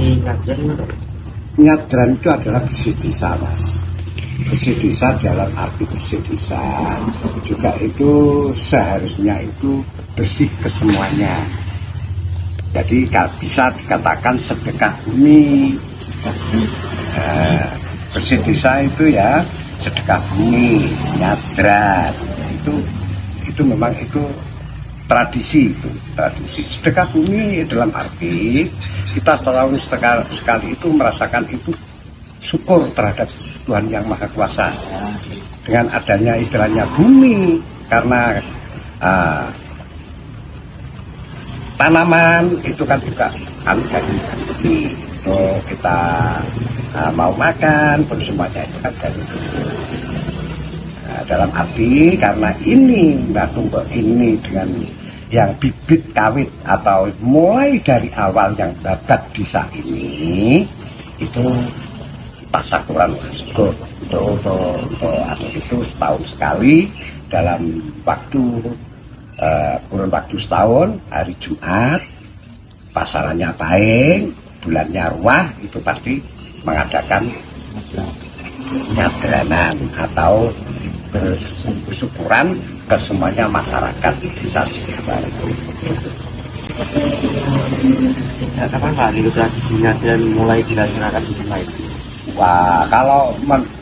Arti nyadran itu? Nyadran itu adalah bersih desa, Mas. Bersih desa dalam arti bersih desa juga itu seharusnya itu bersih ke semuanya. Jadi bisa dikatakan sedekah bumi. Bersih desa itu ya sedekah bumi, nyadran. Itu memang itu tradisi, sedekah bumi dalam arti kita setahun sekali itu merasakan itu syukur terhadap Tuhan Yang Maha Kuasa dengan adanya istilahnya bumi, karena tanaman itu kan juga dari bumi. Kita mau makan pun semuanya itu kan dari bumi. Dalam arti karena ini Mbak Tumpuk ini dengan yang bibit kawit atau mulai dari awal yang babat desa ini itu tasakuran untuk itu setahun sekali dalam waktu kurun waktu setahun, hari Jumat pasarannya Paing, bulannya Ruah itu pasti mengadakan nyadranan atau bersyukuran ke semuanya masyarakat desa Sidoarjo. Sejak kapan Pak itu tradisinya dan mulai dilaksanakan di rumah itu? Wah,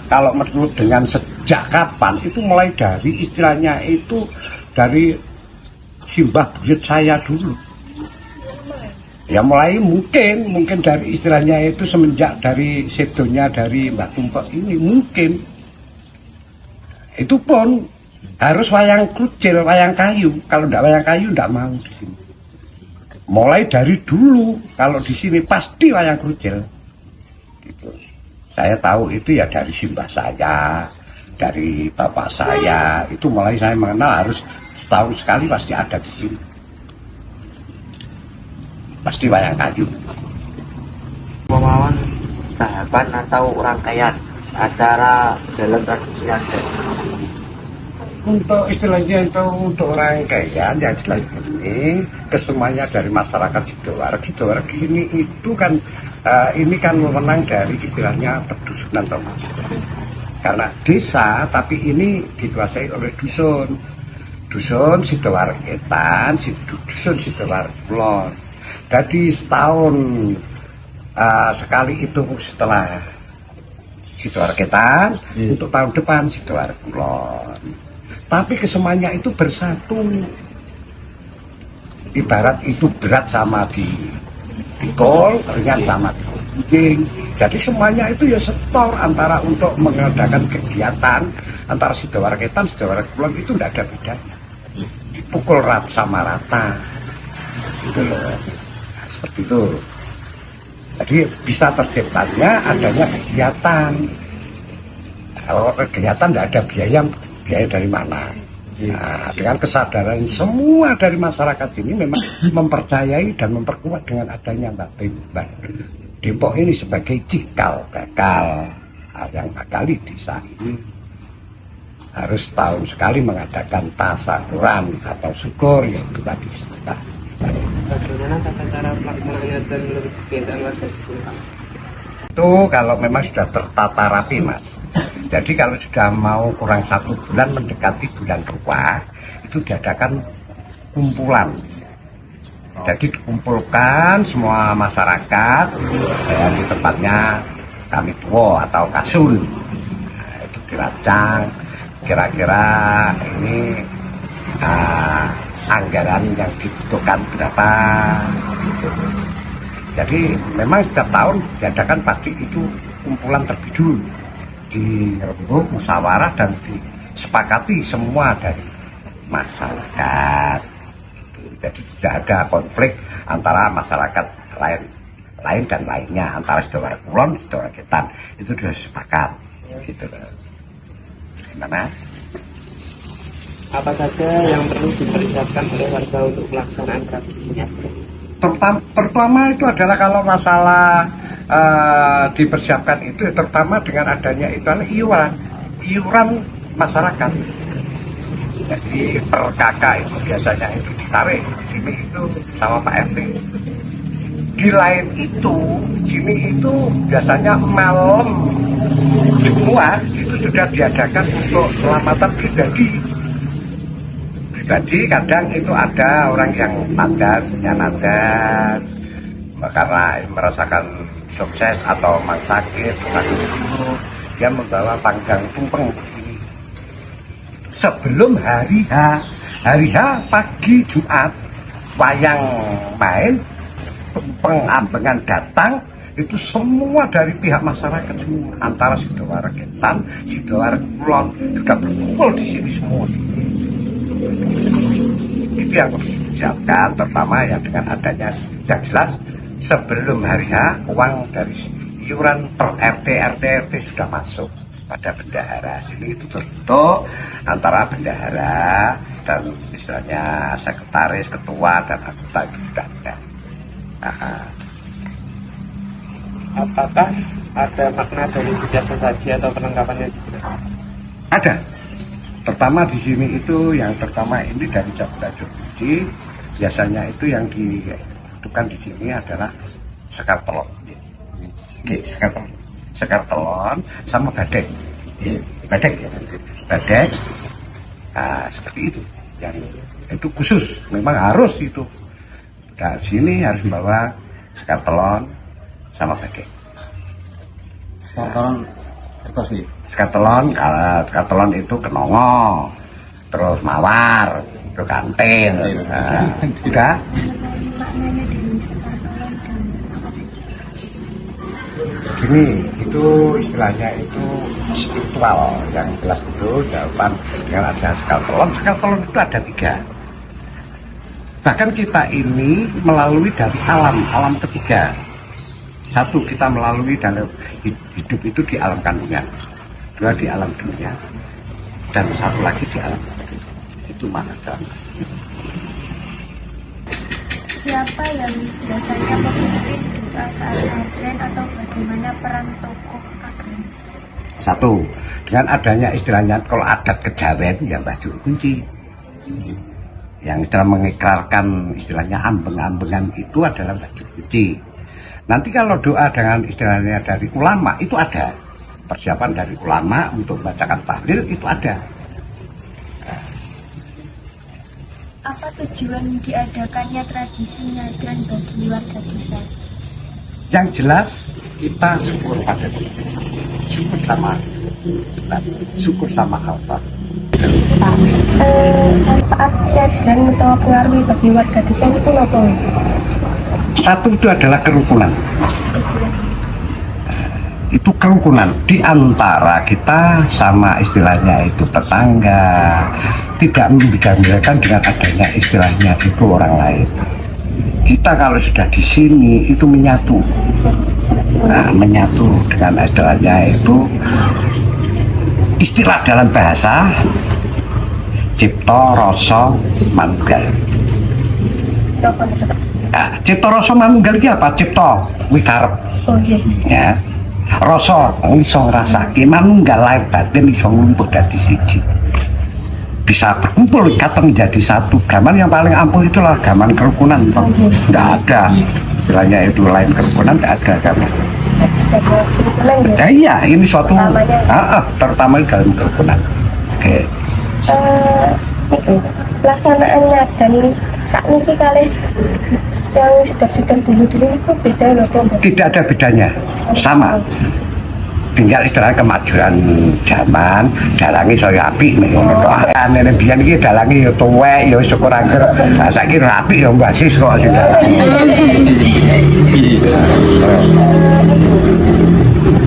kalau menurut dengan sejak kapan itu mulai dari istilahnya itu dari simbah buyut saya dulu. Ya mulai mungkin dari istilahnya itu semenjak dari sedonya dari Mbak Tumpuk ini mungkin. Itu pun harus wayang kucil, wayang kayu. Kalau tidak wayang kayu tidak mau di sini. Mulai dari dulu kalau di sini pasti wayang kucil. Gitu. Saya tahu itu ya dari simbah saya, dari bapak saya. Itu mulai saya mengenal harus setahun sekali pasti ada di sini. Pasti wayang kayu. Pemawan tahapan atau rangkaian acara dalam tradisi adat. Untuk istilahnya itu untuk rangkaian yang jelas ini kesemuanya dari masyarakat Sidoarjo. Sidoarjo itu kan ini kan memenang dari istilahnya perdusunan Thomas. Karena desa tapi ini dikuasai oleh dusun. Dusun Sidoarjo Wetan, dusun Sidoarjo Kulon. Jadi setahun sekali itu setelah Sidoarjo Wetan, untuk tahun depan Sidoarjo Kulon. Tapi kesemuanya itu bersatu. Ibarat itu berat sama dikol, ringan sama kucing. Jadi semuanya itu ya setor antara untuk mengadakan kegiatan antara Sidoarjo Wetan, Sidoarjo Kulon itu tidak ada bedanya. Dipukul sama rata. Gitu loh. Seperti itu. Jadi bisa terciptanya adanya kegiatan. Kalau kegiatan tidak ada biaya dari mana? Nah, dengan kesadaran semua dari masyarakat ini memang mempercayai dan memperkuat dengan adanya Mbak Dempok ini sebagai cikal bakal yang bakali desa ini harus tahun sekali mengadakan tasakuran atau syukur yaitu tadi sedekah. Bagaimana tata cara pelaksananya dan menurut kebiasaan warga di sini Pak? Itu kalau memang sudah tertata rapi Mas. Jadi kalau sudah mau kurang 1 bulan mendekati bulan Ruah itu diadakan kumpulan. Jadi dikumpulkan semua masyarakat di tempatnya kami tua atau kasun. Nah, itu dirancang kira-kira ini anggaran yang dibutuhkan berapa. Gitu. Jadi memang setiap tahun diadakan pasti itu kumpulan terlebih dulu. Dirembuk, musyawarah dan disepakati semua dari masyarakat. Jadi tidak ada konflik antara masyarakat lain dan lainnya, antara Sidoarjo Kulon, Sidoarjo Wetan itu sudah sepakat. Gitu. Gimana? Apa saja yang perlu dipersiapkan oleh warga untuk pelaksanaan tradisinya? Pertama itu adalah kalau masalah dipersiapkan itu terutama dengan adanya itu adalah iuran masyarakat. Jadi per kakak itu biasanya itu ditarik sini itu sama Pak RT Di lain itu, di sini itu biasanya malam Jumat itu sudah diadakan untuk selamatan pribadi. Pribadi kadang itu ada orang yang nadat, punya nadat, karena merasakan sukses atau mang sakit, dia membawa panggang tumpeng di sini. Sebelum hari H pagi Jumat, wayang main, pengambengan datang, itu semua dari pihak masyarakat semua, antara Sidowara Ketan, Sidowara Kulon, sudah berkumpul di sini semua. Itu yang harus disiapkan, terutama yang dengan adanya yang jelas sebelum hari H, uang dari iuran per RT sudah masuk pada bendahara. Sini itu terbentuk antara bendahara dan istilahnya sekretaris, ketua dan anggota itu sudah ada. Apakah ada makna dari setiap sesaji atau penangkapannya? Ada. Pertama di sini itu yang pertama ini dari Jabutan Joguji, biasanya itu yang dihidupkan di sini adalah sekar telon. Oke, sekar telon sama badek. Badek. Nah, seperti itu. Yang itu khusus, memang harus itu. Nah, sini harus membawa sekar telon sama badek. Sekar telon kertas nih. Sekar telon itu kenongo, terus mawar, itu kantil. Nah, udah. Gini, itu istilahnya itu spiritual, yang jelas itu jawaban dengan ada sekar telon. Sekar telon itu ada 3. Bahkan kita ini melalui dari alam ketiga. 1, kita melalui dalam hidup itu di alam kandungan, 2 di alam dunia, dan 1 lagi di alam itu mana dalam. Siapa yang biasanya memimpin doa saat hadran atau bagaimana peran tokoh agama? 1, dengan adanya istilahnya kalau adat kejawen ya Mbah Juru Kunci, yang istilah mengikrarkan istilahnya ambeng-ambengan itu adalah Mbah Juru Kunci. Nanti kalau doa dengan istilahnya dari ulama itu ada, persiapan dari ulama untuk membacakan tahlil itu ada. Apa tujuan diadakannya tradisi nyadran bagi warga desa? Yang jelas kita syukur pada Tuhan, syukur sama Tuhan, syukur sama Allah. Manfaat nyadran atau pengaruh bagi warga desa itu apa? 1 itu adalah kerukunan. Itu kerukunan di antara kita sama istilahnya itu tetangga, tidak membedakan dengan adanya istilahnya itu orang lain. Kita kalau sudah di sini itu menyatu, menyatu dengan istilahnya itu istilah dalam bahasa cipta rasa manunggal. Cipta rasa manunggal iki apa? Cipta wikarep. Ya. Rasa iso ngrasake, manunggal lahir batin iso ngumpul dadi siji. Bisa berkumpul ikatan menjadi satu. Gaman yang paling ampuh itulah gaman kerukunan. Enggak ada istilahnya itu lain kerukunan, enggak ada gaman. Iya, ini suatu terutama dalam kerukunan. Oke. Pelaksanaannya dan saat ini kali yang sudah dulu itu beda loh. Tidak ada bedanya, sama. Tinggal istilah kemajuan zaman, dalangi saya apik nih ngono tok. Nene biyen iki dalangi ya tuwek ya syukur angger. Lah saiki rapi ya basis kok sing.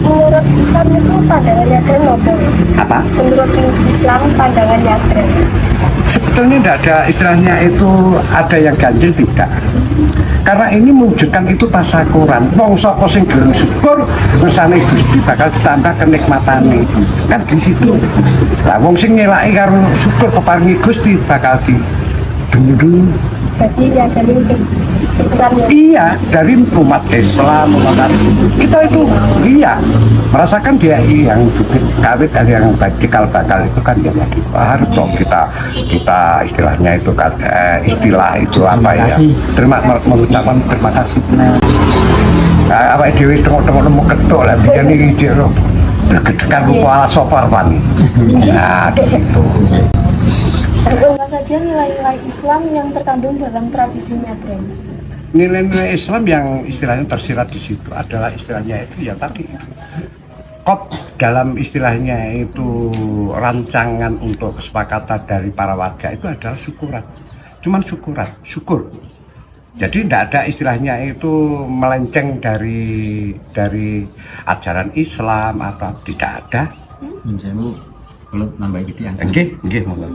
Menurut Islam itu pandangannya keren apa? Apa? Menurut Islam pandangannya keren. Sebetulnya tidak ada istilahnya itu ada yang ganjil tidak. Karena ini mewujudkan itu tasakuran. Wong sapa sing gelem syukur, ngersane Gusti bakal ditambah kenikmatane. Kan di situ. Lah wong sing ngelaki karo syukur peparingi Gusti bakal bener. Berarti ya jadi ukuran ya. Iya, dari umat Islam, kita itu iya merasakan dia yang jubit kawit dan yang cikal bakal itu kan ya harus dong kita istilahnya itu kan istilah itu apa ya? Mengucapkan terima kasih. Nah, apa dewi tengok-tengok nemu ketok lah dia nih jero bergedekan kepala sopar pan. Nah di situ. Apa saja nilai-nilai Islam yang terkandung dalam tradisi nyadren? Nilai-nilai Islam yang istilahnya tersirat di situ adalah istilahnya itu ya tadi kop dalam istilahnya itu rancangan untuk kesepakatan dari para warga itu adalah syukuran, cuman syukur. Jadi tidak ada istilahnya itu melenceng dari ajaran Islam atau tidak ada. Saya kalau nambah gitu yang Nggih, monggo.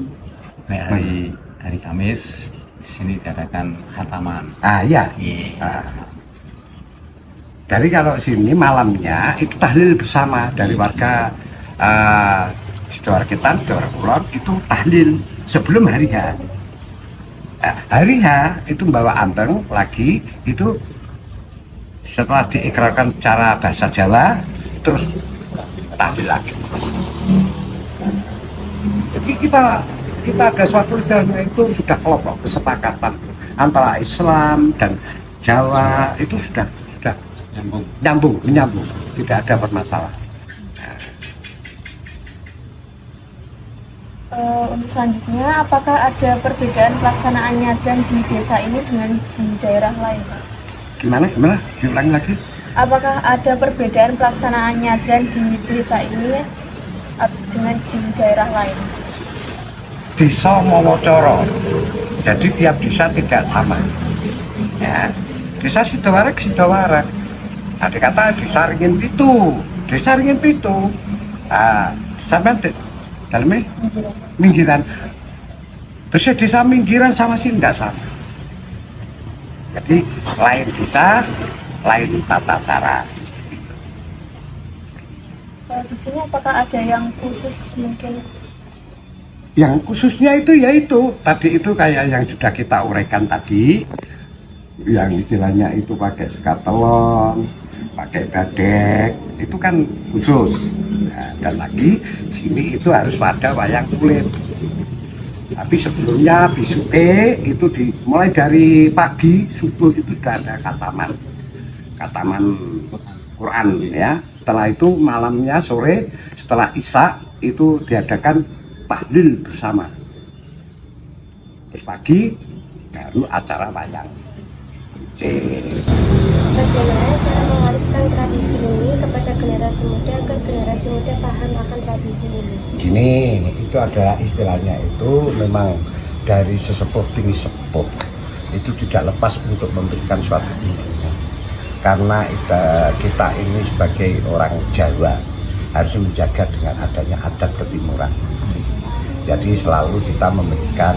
hari Kamis di sini diadakan khataman. Iya. Yeah. Dari kalau sini malamnya itu tahlil bersama dari warga Sidoarjo, Sidoarjo Kulon itu tahlil sebelum hari H. Hari H itu membawa anteng lagi itu setelah diikrarkan secara bahasa Jawa terus tahlil lagi. Jadi kita ada suatu istilahnya itu sudah kelompok kesepakatan antara Islam dan Jawa itu sudah menyambung, tidak ada permasalahan. Untuk selanjutnya, apakah ada perbedaan pelaksanaan nyadran di desa ini dengan di daerah lain? Gimana? Diulangi lagi. Apakah ada perbedaan pelaksanaan nyadran di desa ini dengan di daerah lain? Desa Mawacoro, jadi tiap desa tidak sama. Ya, desa Sidoarjo. Ada kata desa Ringin Pitu. Sampai dalamnya minggiran. Terus desa minggiran sama sih tidak sama. Jadi lain desa, lain tata cara. Di sini apakah ada yang khusus mungkin? Yang khususnya itu yaitu tadi itu kayak yang sudah kita uraikan tadi, yang istilahnya itu pakai skatelon, pakai badek, itu kan khusus. Nah, dan lagi sini itu harus pada wayang kulit. Tapi sebelumnya bisuke itu mulai dari pagi subuh itu sudah ada kataman Quran ya. Setelah itu malamnya sore setelah Isya itu diadakan tahlil bersama. Terus pagi baru acara wayang. Bagaimana cara mewariskan tradisi ini kepada generasi muda agar generasi muda paham akan tradisi ini? Gini, itu adalah istilahnya itu memang dari sesepuh bini sepuh itu tidak lepas untuk memberikan suatu bimbingan. Karena kita ini sebagai orang Jawa harus menjaga dengan adanya adat ketimuran. Jadi selalu kita memberikan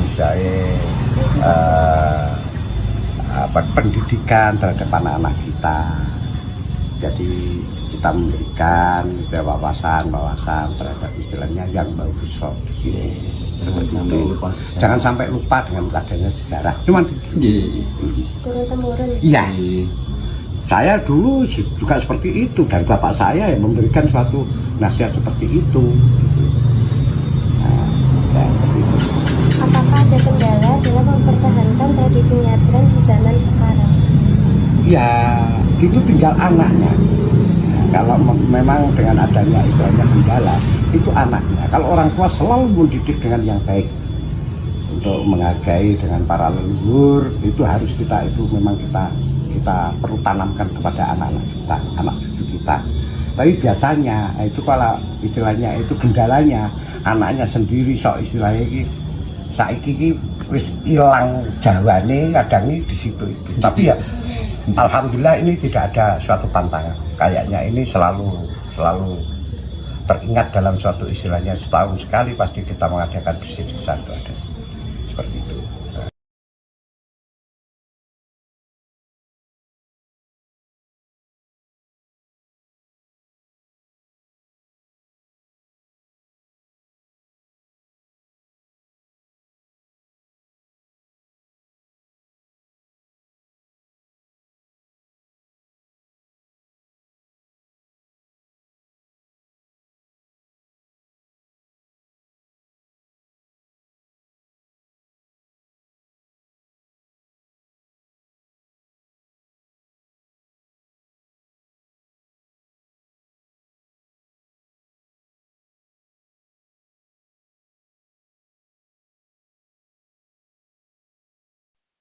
pendidikan terhadap anak-anak kita. Jadi kita memberikan wawasan terhadap istilahnya yang bagus di sini. Jangan sampai lupa dengan adanya sejarah. Cuman Turun-temurun. iya. Saya dulu juga seperti itu dan bapak saya yang memberikan suatu nasihat seperti itu. Apakah ada kendala dalam mempertahankan tradisi nyadran di zaman sekarang? Ya, itu tinggal anaknya. Kalau memang dengan adanya istilahnya kendala, itu anaknya. Kalau orang tua selalu mendidik dengan yang baik untuk menghargai dengan para leluhur, itu harus kita perlu tanamkan kepada anak-anak kita, anak cucu kita. Tapi biasanya itu kalau istilahnya itu kendalanya anaknya sendiri istilahnya ini saiki iki wis ilang Jawane kadang di situ itu. Tapi ya alhamdulillah ini tidak ada suatu pantangan. Kayaknya ini selalu teringat dalam suatu istilahnya setahun sekali pasti kita mengadakan bersih di sana ada. Seperti itu.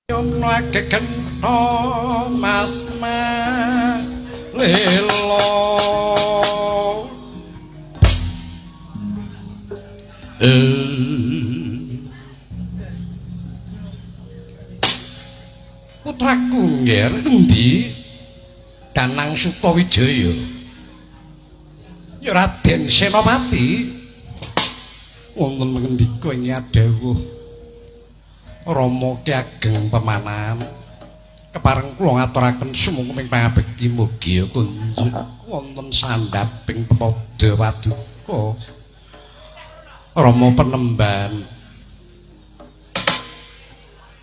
Ono kekento Mas Lelo putraku nger endi Danang Sutawijaya ya Raden Senopati wonten ngendika ing dawuh Rama Ki Ageng Pemanan kepareng kula ngaturaken sumangga pangabekti mugi kunjuk wonten sandhaping pepada paduka Rama Penemban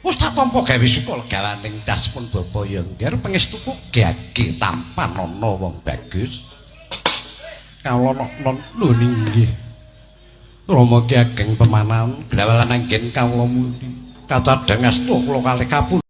wis tak tampa gawe sukul gawaning daspun bapa Yengger pangestu Ki tampan ana wong bagus kawula non lho ninggih Rama Ki Ageng Pemanan glawalan anggen kawula mundi kacadhang astu kula kalih kapun